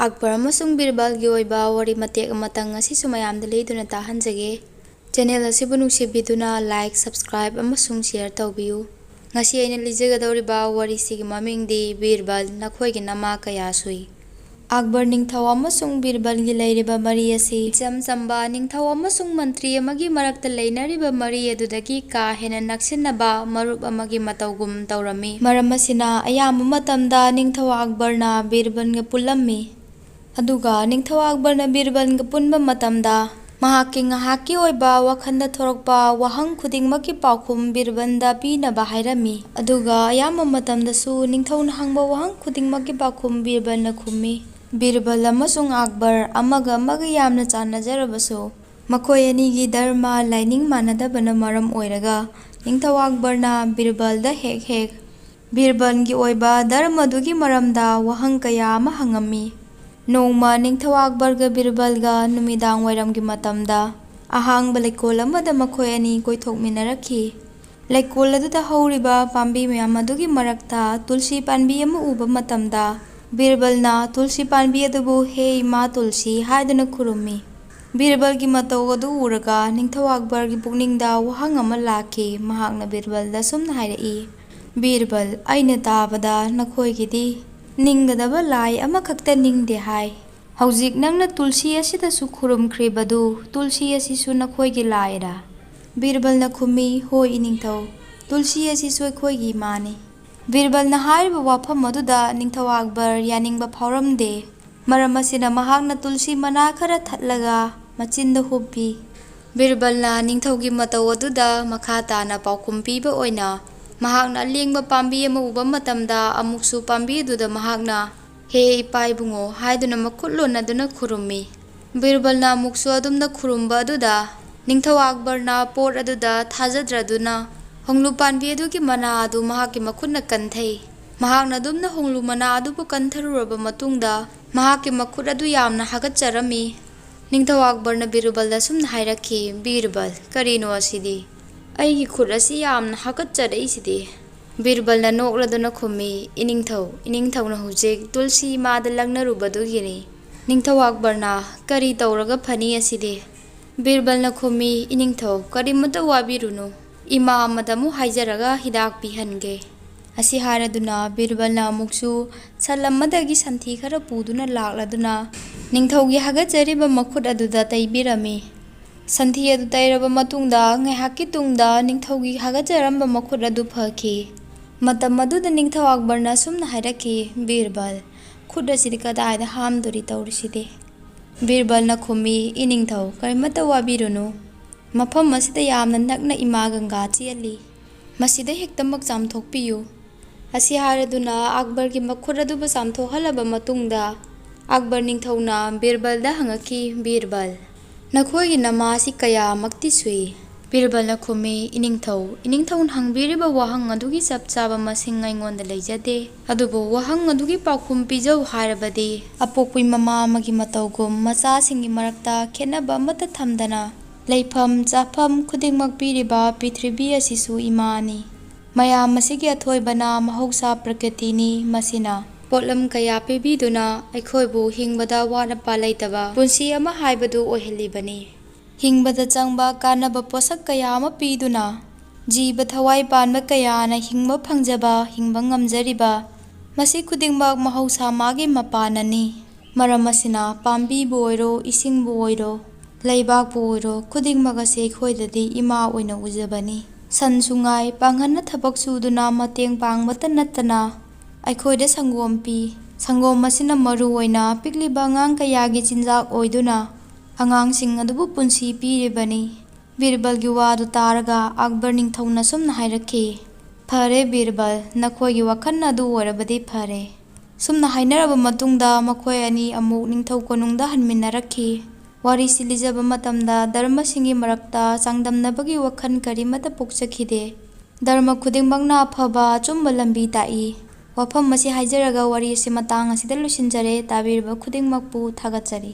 ꯑꯛꯕꯔ ꯑꯃꯁꯨꯡ ꯕꯤꯔꯕꯜꯒꯤ ꯑꯣꯏꯕ ꯋꯥꯔꯤ ꯃꯇꯦꯛ ꯑꯃꯇꯪ ꯉꯁꯤꯁꯨ ꯃꯌꯥꯝꯗ ꯂꯩꯗꯨꯅ ꯇꯥꯍꯟꯖꯒꯦ꯫ ꯆꯦꯅꯦꯜ ꯑꯁꯤꯕꯨ ꯅꯨꯡꯁꯤꯕꯤꯗꯨꯅ ꯂꯥꯏꯛ, ꯁꯕꯁꯀ꯭ꯔꯥꯏꯕ ꯑꯃꯁꯨꯡ ꯁꯦꯌꯔ ꯇꯧꯕꯤꯌꯨ꯫ ꯉꯁꯤ ꯑꯩꯅ ꯂꯤꯖꯒꯗꯧꯔꯤꯕ ꯋꯥꯔꯤꯁꯤꯒꯤ ꯃꯃꯤꯡꯗꯤ ꯕꯤꯔꯕꯜ ꯅꯈꯣꯏꯒꯤ ꯅꯃꯥ ꯀꯌꯥ ꯁꯨꯏ꯫ ꯑꯛꯕꯔ ꯅꯤꯡꯊꯧ ꯑꯃꯁꯨꯡ ꯕꯤꯔꯕꯜꯒꯤ ꯂꯩꯔꯤꯕ ꯃꯔꯤ ꯑꯁꯤ ꯏꯆꯝ ꯆꯝꯕ ꯅꯤꯡꯊꯧ ꯑꯃꯁꯨꯡ ꯃꯟꯇ꯭ꯔꯤ ꯑꯃꯒꯤ ꯃꯔꯛꯇ ꯂꯩꯅꯔꯤꯕ ꯃꯔꯤ ꯑꯗꯨꯗꯒꯤ ꯀꯥ ꯍꯦꯟꯅ ꯅꯛꯁꯤꯟꯅꯕ ꯃꯔꯨꯞ ꯑꯃꯒꯤ ꯃꯇꯧꯒꯨꯝ ꯇꯧꯔꯝꯃꯤ꯫ ꯃꯔꯝ ꯑꯁꯤꯅ ꯑꯌꯥꯝꯕ ꯃꯇꯝꯗ ꯅꯤꯡꯊꯧ ꯑꯛꯕꯔꯅ ꯕꯤꯔꯕꯜꯒ ꯄꯨꯜꯂꯝꯃꯤ꯫ ꯑꯗꯨꯒ ꯅꯤꯡꯊꯧ ꯑꯛꯕꯔꯅ ꯕꯤꯔꯕꯜꯒ ꯄꯨꯟꯕ ꯃꯇꯝꯗ ꯃꯍꯥꯛꯀꯤ ꯉꯥꯏꯍꯥꯛꯀꯤ ꯑꯣꯏꯕ ꯋꯥꯈꯜꯗ ꯊꯣꯔꯛꯄ ꯋꯥꯍꯪ ꯈꯨꯗꯤꯡꯃꯛꯀꯤ ꯄꯥꯎꯈꯨꯝ ꯕꯤꯔꯕꯜꯗ ꯄꯤꯅꯕ ꯍꯥꯏꯔꯝꯃꯤ꯫ ꯑꯗꯨꯒ ꯑꯌꯥꯝꯕ ꯃꯇꯝꯗꯁꯨ ꯅꯤꯡꯊꯧꯅ ꯍꯪꯕ ꯋꯥꯍꯪ ꯈꯨꯗꯤꯡꯃꯛꯀꯤ ꯄꯥꯎꯈꯨꯝ ꯕꯤꯔꯕꯜꯅ ꯈꯨꯝꯃꯤ꯫ ꯕꯤꯔꯕꯜ ꯑꯃꯁꯨꯡ ꯑꯛꯕꯔ ꯑꯃꯒ ꯑꯃꯒ ꯌꯥꯝꯅ ꯆꯥꯟꯅꯖꯔꯕꯁꯨ ꯃꯈꯣꯏ ꯑꯅꯤꯒꯤ ꯙꯔꯃ ꯂꯥꯏꯅꯤꯡ ꯃꯥꯟꯅꯗꯕꯅ ꯃꯔꯝ ꯑꯣꯏꯔꯒ ꯅꯤꯡꯊꯧ ꯑꯛꯕꯔꯅ ꯕꯤꯔꯕꯜꯗ ꯍꯦꯛ ꯍꯦꯛ ꯕꯤꯔꯕꯜꯒꯤ ꯑꯣꯏꯕ ꯙꯔꯃꯗꯨꯒꯤ ꯃꯔꯝꯗ ꯋꯥꯍꯪ ꯀꯌꯥ ꯑꯃ ꯍꯪꯉꯝꯃꯤ꯫ ꯅꯣꯡꯃ ꯅꯤꯡꯊꯧ ꯑꯛꯕꯔꯒ ꯕꯤꯔꯕꯜꯒ ꯅꯨꯃꯤꯗꯥꯡ ꯋꯥꯏꯔꯝꯒꯤ ꯃꯇꯝꯗ ꯑꯍꯥꯡꯕ ꯂꯩꯀꯣꯜ ꯑꯃꯗ ꯃꯈꯣꯏ ꯑꯅꯤ ꯀꯣꯏꯊꯣꯛꯃꯤꯟꯅꯔꯛꯈꯤ꯫ ꯂꯩꯀꯣꯜ ꯑꯗꯨꯗ ꯍꯧꯔꯤꯕ ꯄꯥꯝꯕꯤ ꯃꯌꯥꯝ ꯑꯗꯨꯒꯤ ꯃꯔꯛꯇ ꯇꯨꯜꯁꯤ ꯄꯥꯝꯕꯤ ꯑꯃ ꯎꯕ ꯃꯇꯝꯗ ꯕꯤꯔꯕꯜꯅ ꯇꯨꯜꯁꯤ ꯄꯥꯝꯕꯤ ꯑꯗꯨꯕꯨ "ꯍꯦ ꯏꯃꯥ ꯇꯨꯜꯁꯤ" ꯍꯥꯏꯗꯨꯅ ꯈꯨꯔꯨꯝꯃꯤ꯫ ꯕꯤꯔꯕꯜꯒꯤ ꯃꯇꯧ ꯑꯗꯨ ꯎꯔꯒ ꯅꯤꯡꯊꯧ ꯑꯛꯕꯔꯒꯤ ꯄꯨꯛꯅꯤꯡꯗ ꯋꯥꯍꯪ ꯑꯃ ꯂꯥꯛꯈꯤ꯫ ꯃꯍꯥꯛꯅ ꯕꯤꯔꯕꯜꯗ ꯁꯨꯝꯅ ꯍꯥꯏꯔꯛꯏ, "ꯕꯤꯔꯕꯜ, ꯑꯩꯅ ꯇꯥꯕꯗ ꯅꯈꯣꯏꯒꯤꯗꯤ ꯅꯤꯡꯒꯗꯕ ꯂꯥꯏ ꯑꯃꯈꯛꯇ ꯅꯤꯡꯗꯦ ꯍꯥꯏ꯫ ꯍꯧꯖꯤꯛ ꯅꯪꯅ ꯇꯨꯜꯁꯤ ꯑꯁꯤꯗꯁꯨ ꯈꯨꯔꯨꯝꯈ꯭ꯔꯤꯕꯗꯨ ꯇꯨꯜꯁꯤ ꯑꯁꯤꯁꯨ ꯅꯈꯣꯏꯒꯤ ꯂꯥꯏꯔꯥ?" ꯕꯤꯔꯕꯜꯅ ꯈꯨꯝꯃꯤ, "ꯍꯣꯏ ꯏꯅꯤꯡꯊꯧ, ꯇꯨꯜꯁꯤ ꯑꯁꯤꯁꯨ ꯑꯩꯈꯣꯏꯒꯤ ꯏꯃꯥꯅꯤ꯫" ꯕꯤꯔꯕꯜꯅ ꯍꯥꯏꯔꯤꯕ ꯋꯥꯐꯝ ꯑꯗꯨꯗ ꯅꯤꯡꯊꯧ ꯑꯛꯕꯔ ꯌꯥꯅꯤꯡꯕ ꯐꯥꯎꯔꯝꯗꯦ꯫ ꯃꯔꯝ ꯑꯁꯤꯅ ꯃꯍꯥꯛꯅ ꯇꯨꯜꯁꯤ ꯃꯅꯥ ꯈꯔ ꯊꯠꯂꯒ ꯃꯆꯤꯟꯗ ꯍꯨꯞꯄꯤ꯫ ꯕꯤꯔꯕꯜꯅ ꯅꯤꯡꯊꯧꯒꯤ ꯃꯇꯧ ꯑꯗꯨꯗ ꯃꯈꯥ ꯇꯥꯅ ꯄꯥꯎꯈꯨꯝ ꯄꯤꯕ ꯑꯣꯏꯅ ꯃꯍꯥꯛꯅ ꯑꯂꯦꯡꯕ ꯄꯥꯝꯕꯤ ꯑꯃ ꯎꯕ ꯃꯇꯝꯗ ꯑꯃꯨꯛꯁꯨ ꯄꯥꯝꯕꯤ ꯑꯗꯨꯗ ꯃꯍꯥꯛꯅ "ꯍꯦ ꯏꯄꯥ ꯏꯕꯨꯡꯉꯣ" ꯍꯥꯏꯗꯨꯅ ꯃꯈꯨꯠ ꯂꯣꯟꯅꯗꯨꯅ ꯈꯨꯔꯨꯝꯃꯤ꯫ ꯕꯤꯔꯕꯜꯅ ꯑꯃꯨꯛꯁꯨ ꯑꯗꯨꯝꯅ ꯈꯨꯔꯨꯝꯕ ꯑꯗꯨꯗ ꯅꯤꯡꯊꯧ ꯑꯛꯕꯔꯅ ꯄꯣꯠ ꯑꯗꯨꯗ ꯊꯥꯖꯗ꯭ꯔꯗꯨꯅ ꯍꯣꯡꯂꯨ ꯄꯥꯝꯕꯤ ꯑꯗꯨꯒꯤ ꯃꯅꯥ ꯑꯗꯨ ꯃꯍꯥꯛꯀꯤ ꯃꯈꯨꯠꯅ ꯀꯟꯊꯩ꯫ ꯃꯍꯥꯛꯅ ꯑꯗꯨꯝꯅ ꯍꯣꯡꯂꯨ ꯃꯅꯥ ꯑꯗꯨꯕꯨ ꯀꯟꯊꯔꯨꯔꯕ ꯃꯇꯨꯡꯗ ꯃꯍꯥꯛꯀꯤ ꯃꯈꯨꯠ ꯑꯗꯨ ꯌꯥꯝꯅ ꯍꯥꯒꯠꯆꯔꯝꯃꯤ꯫ ꯅꯤꯡꯊꯧ ꯑꯛꯕꯔꯅ ꯕꯤꯔꯕꯜꯗ ꯁꯨꯝꯅ ꯍꯥꯏꯔꯛꯈꯤ, "ꯕꯤꯔꯕꯜ, ꯀꯔꯤꯅꯣ ꯑꯁꯤꯗꯤ? ꯑꯩꯒꯤ ꯈꯨꯠ ꯑꯁꯤ ꯌꯥꯝꯅ ꯍꯥꯒꯠꯆꯔꯛꯏꯁꯤꯗꯤ?" ꯕꯤꯔꯕꯜꯅ ꯅꯣꯛꯂꯗꯨꯅ ꯈꯨꯝꯃꯤ, "ꯏꯅꯤꯡꯊꯧ, ꯏꯅꯤꯡꯊꯧꯅ ꯍꯧꯖꯤꯛ ꯇꯨꯜꯁꯤ ꯏꯃꯥꯗ ꯂꯪꯅꯔꯨꯕꯗꯨꯒꯤꯅꯤ꯫" ꯅꯤꯡꯊꯧ ꯑꯛꯕꯔꯅ "ꯀꯔꯤ ꯇꯧꯔꯒ ꯐꯅꯤ ꯑꯁꯤꯗꯤ?" ꯕꯤꯔꯕꯜꯅ ꯈꯨꯝꯃꯤ, "ꯏꯅꯤꯡꯊꯧ, ꯀꯔꯤꯃꯠꯇ ꯋꯥꯕꯤꯔꯨꯅꯨ, ꯏꯃꯥ ꯑꯃꯗ ꯑꯃꯨꯛ ꯍꯥꯏꯖꯔꯒ ꯍꯤꯗꯥꯛ ꯄꯤꯍꯟꯒꯦ꯫" ꯑꯁꯤ ꯍꯥꯏꯔꯗꯨꯅ ꯕꯤꯔꯕꯜꯅ ꯑꯃꯨꯛꯁꯨ ꯁꯟ ꯑꯃꯗꯒꯤ ꯁꯟꯊꯤ ꯈꯔ ꯄꯨꯗꯨꯅ ꯂꯥꯛꯂꯗꯨꯅ ꯅꯤꯡꯊꯧꯒꯤ ꯍꯥꯒꯠꯆꯔꯤꯕ ꯃꯈꯨꯠ ꯑꯗꯨꯗ ꯇꯩꯕꯤꯔꯝꯃꯤ꯫ ꯁꯟꯊꯤ ꯑꯗꯨ ꯇꯩꯔꯕ ꯃꯇꯨꯡꯗ ꯉꯥꯏꯍꯥꯛꯀꯤ ꯇꯨꯡꯗ ꯅꯤꯡꯊꯧꯒꯤ ꯍꯥꯒꯠꯆꯔꯝꯕ ꯃꯈꯨꯠ ꯑꯗꯨ ꯐꯈꯤ꯫ ꯃꯇꯝ ꯑꯗꯨꯗ ꯅꯤꯡꯊꯧ ꯑꯛꯕꯔꯅ ꯁꯨꯝꯅ ꯍꯥꯏꯔꯛꯈꯤ, "ꯕꯤꯔꯕꯜ, ꯈꯨꯠ ꯑꯁꯤꯗꯤ ꯀꯗꯥꯏꯗ ꯍꯥꯝꯗꯣꯔꯤ ꯇꯧꯔꯤꯁꯤꯗꯤ?" ꯕꯤꯔꯕꯜꯅ ꯈꯨꯝꯃꯤ, "ꯏꯅꯤꯡꯊꯧ, ꯀꯔꯤꯃꯠꯇ ꯋꯥꯕꯤꯔꯨꯅꯨ, ꯃꯐꯝ ꯑꯁꯤꯗ ꯌꯥꯝꯅ ꯅꯛꯅ ꯏꯃꯥ ꯒꯪꯒꯥ ꯆꯦꯜꯂꯤ, ꯃꯁꯤꯗ ꯍꯦꯛꯇꯃꯛ ꯆꯥꯝꯊꯣꯛꯄꯤꯌꯨ꯫" ꯑꯁꯤ ꯍꯥꯏꯔꯗꯨꯅ ꯑꯛꯕꯔꯒꯤ ꯃꯈꯨꯠ ꯑꯗꯨꯕꯨ ꯆꯥꯝꯊꯣꯛꯍꯜꯂꯕ ꯃꯇꯨꯡꯗ ꯑꯛꯕꯔ ꯅꯤꯡꯊꯧꯅ ꯕꯤꯔꯕꯜꯗ ꯍꯪꯉꯛꯈꯤ, "ꯕꯤꯔꯕꯜ, ꯅꯈꯣꯏꯒꯤ ꯅꯃꯥ ꯑꯁꯤ ꯀꯌꯥꯃꯛꯇꯤ ꯁꯨꯏ?" ꯕꯤꯔꯕꯜꯅ ꯈꯨꯝꯃꯤ, "ꯏꯅꯤꯡꯊꯧ, ꯏꯅꯤꯡꯊꯧꯅ ꯍꯪꯕꯤꯔꯤꯕ ꯋꯥꯍꯪ ꯑꯗꯨꯒꯤ ꯆꯞ ꯆꯥꯕ ꯃꯁꯤꯡ ꯑꯩꯉꯣꯟꯗ ꯂꯩꯖꯗꯦ꯫ ꯑꯗꯨꯕꯨ ꯋꯥꯍꯪ ꯑꯗꯨꯒꯤ ꯄꯥꯎꯈꯨꯝ ꯄꯤꯖꯧ ꯍꯥꯏꯔꯕꯗꯤ ꯑꯄꯣꯛꯄꯤ ꯃꯃꯥ ꯑꯃꯒꯤ ꯃꯇꯧꯒꯨꯝ ꯃꯆꯥꯁꯤꯡꯒꯤ ꯃꯔꯛꯇ ꯈꯦꯠꯅꯕ ꯑꯃꯠꯇ ꯊꯝꯗꯅ ꯂꯩꯐꯝ ꯆꯥꯐꯝ ꯈꯨꯗꯤꯡꯃꯛ ꯄꯤꯔꯤꯕ ꯄ꯭ꯔꯤꯊꯤꯕꯤ ꯑꯁꯤꯁꯨ ꯏꯃꯥꯅꯤ꯫ ꯃꯌꯥꯝ ꯑꯁꯤꯒꯤ ꯑꯊꯣꯏꯕꯅ ꯃꯍꯧꯁꯥ ꯄ꯭ꯔꯀ꯭ꯔꯤꯇꯤꯅꯤ꯫ ꯃꯁꯤꯅ ꯄꯣꯠꯂꯝ ꯀꯌꯥ ꯄꯤꯕꯤꯗꯨꯅ ꯑꯩꯈꯣꯏꯕꯨ ꯍꯤꯡꯕꯗ ꯑꯋꯥꯠ ꯑꯄꯥ ꯂꯩꯇꯕ ꯄꯨꯟꯁꯤ ꯑꯃ ꯍꯥꯏꯕꯗꯨ ꯑꯣꯏꯍꯜꯂꯤꯕꯅꯤ꯫ ꯍꯤꯡꯕꯗ ꯆꯪꯕ ꯀꯥꯟꯅꯕ ꯄꯣꯠꯁꯛ ꯀꯌꯥ ꯑꯃ ꯄꯤꯗꯨꯅ ꯖꯤꯕ ꯊꯋꯥꯏ ꯄꯥꯟꯕ ꯀꯌꯥꯅ ꯍꯤꯡꯕ ꯐꯪꯖꯕ, ꯍꯤꯡꯕ ꯉꯝꯖꯔꯤꯕ, ꯃꯁꯤ ꯈꯨꯗꯤꯡꯃꯛ ꯃꯍꯧꯁꯥ ꯃꯥꯒꯤ ꯃꯄꯥꯟꯅꯅꯤ꯫ ꯃꯔꯝ ꯑꯁꯤꯅ ꯄꯥꯝꯕꯤꯕꯨ ꯑꯣꯏꯔꯣ, ꯏꯁꯤꯡꯕꯨ ꯑꯣꯏꯔꯣ, ꯂꯩꯕꯥꯛꯄꯨ ꯑꯣꯏꯔꯣ, ꯈꯨꯗꯤꯡꯃꯛ ꯑꯁꯤ ꯑꯩꯈꯣꯏꯗꯗꯤ ꯏꯃꯥ ꯑꯣꯏꯅ ꯎꯖꯕꯅꯤ꯫ ꯁꯟꯁꯨ ꯉꯥꯏ, ꯄꯥꯡꯒꯜꯅ ꯊꯕꯛ ꯁꯨꯗꯨꯅ ꯃꯇꯦꯡ ꯄꯥꯡꯕꯇ ꯅꯠꯇꯅ ꯑꯩꯈꯣꯏꯗ ꯁꯪꯒꯣꯝ ꯄꯤ꯫ ꯁꯪꯒꯣꯝ ꯑꯁꯤꯅ ꯃꯔꯨ ꯑꯣꯏꯅ ꯄꯤꯛꯂꯤꯕ ꯑꯉꯥꯡ ꯀꯌꯥꯒꯤ ꯆꯤꯟꯖꯥꯛ ꯑꯣꯏꯗꯨꯅ ꯑꯉꯥꯡꯁꯤꯡ ꯑꯗꯨꯕꯨ ꯄꯨꯟꯁꯤ ꯄꯤꯔꯤꯕꯅꯤ꯫ ꯕꯤꯔꯕꯜꯒꯤ ꯋꯥꯗꯨ ꯇꯥꯔꯒ ꯑꯛꯕꯔ ꯅꯤꯡꯊꯧꯅ ꯁꯨꯝꯅ ꯍꯥꯏꯔꯛꯈꯤ, "ꯐꯔꯦ ꯕꯤꯔꯕꯜ, ꯅꯈꯣꯏꯒꯤ ꯋꯥꯈꯜ ꯑꯗꯨ ꯑꯣꯏꯔꯕꯗꯤ ꯐꯔꯦ꯫" ꯁꯨꯝꯅ ꯍꯥꯏꯅꯔꯕ ꯃꯇꯨꯡꯗ ꯃꯈꯣꯏ ꯑꯅꯤ ꯑꯃꯨꯛ ꯅꯤꯡꯊꯧ ꯀꯣꯅꯨꯡꯗ ꯍꯟꯃꯤꯟꯅꯔꯛꯈꯤ꯫ ꯋꯥꯔꯤꯁꯤ ꯂꯤꯖꯕ ꯃꯇꯝꯗ ꯙꯔꯃꯁꯤꯡꯒꯤ ꯃꯔꯛꯇ ꯆꯥꯡꯗꯝꯅꯕꯒꯤ ꯋꯥꯈꯜ ꯀꯔꯤꯃꯠꯇ ꯄꯣꯛꯆꯈꯤꯗꯦ꯫ ꯙꯔꯃ ꯈꯨꯗꯤꯡꯃꯛꯅ ꯑꯐꯕ ꯑꯆꯨꯝꯕ ꯂꯝꯕꯤ ꯇꯥꯛꯏ꯫ ꯋꯥꯐꯝ ꯑꯁꯤ ꯍꯥꯏꯖꯔꯒ ꯋꯥꯔꯤ ꯑꯁꯤ ꯃꯇꯥꯡ ꯑꯁꯤꯗ ꯂꯣꯏꯁꯤꯟꯖꯔꯦ꯫ ꯇꯥꯕꯤꯔꯤꯕ ꯈꯨꯗꯤꯡꯃꯛꯄꯨ ꯊꯥꯒꯠꯆꯔꯤ꯫